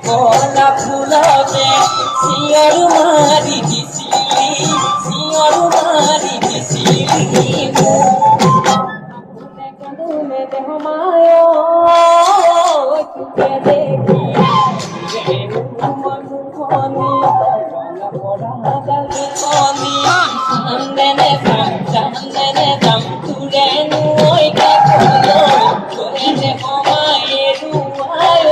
কলা ফুলতে শিয়র মারি দিছিলি শিয়র মারি দিছিলি আগুনে কাঁদুনে দেহ মায় চুকে দেখি মনুখনি রঙা পড়া গালে কনি চান্দনে দাম তুলে নুই কাপড় করে দেহ মায়ে রুয়ায়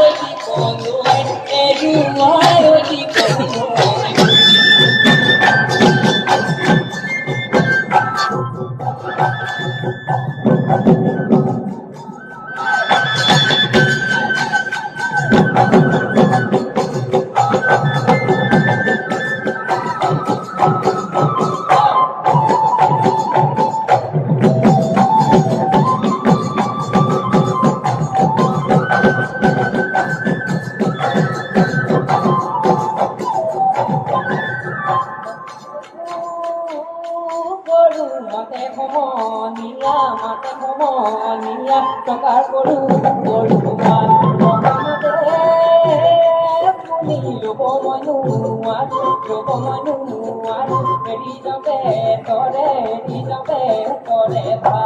mate homoniya prakar koru goruman mate puni lobomanu eri jabe tore ba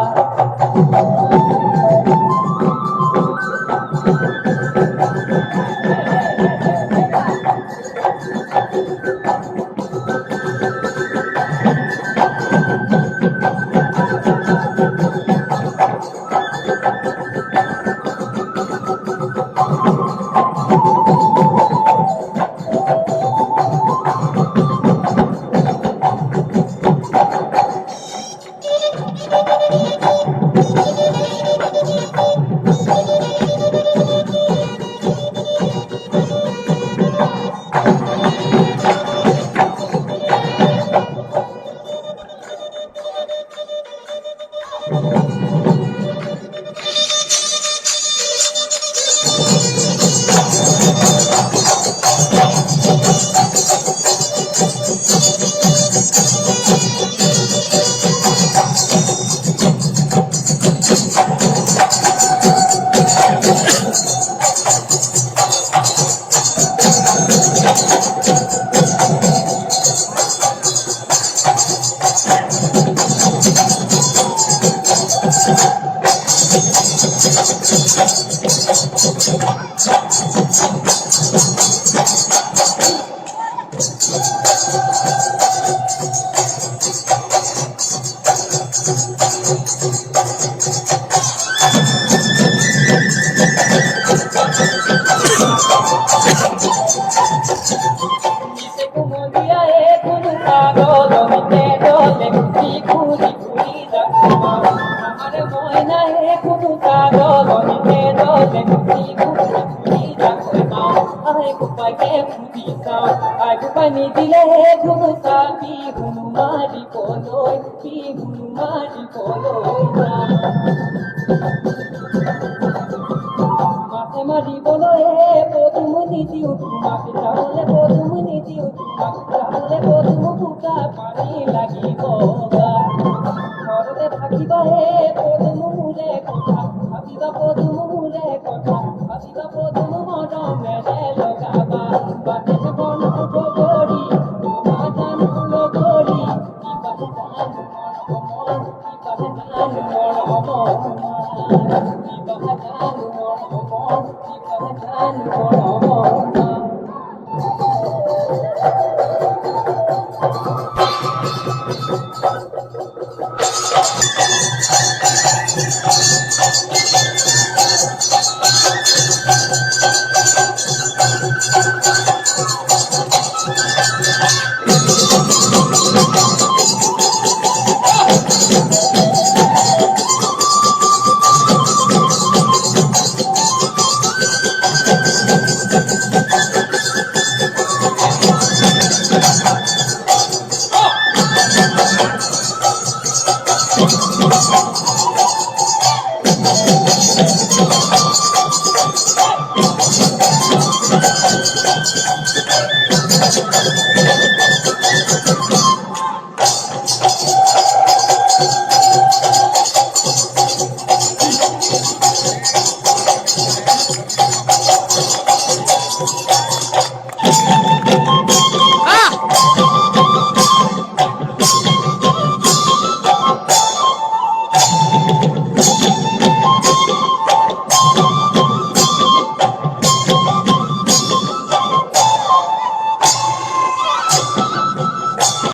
Pani dile ghumta pi ghumari poloi mate mari boloi podumuni diu tumake chale podumuni diu tumake chale podumu buka pani lagibo ga ঘরতে থাকিবা হে পদুমু মুরে কথা ভাবিবা পদুমু মুরে কথা ভাবিবা পদুমু মরমে লগাবা বাতে কোন উঠো গড়ি বাজান হলো গড়ি কি বাজান মরমন কি বাজান মরমন কি বাজান মরমন কি বাজান মরমন Thank you.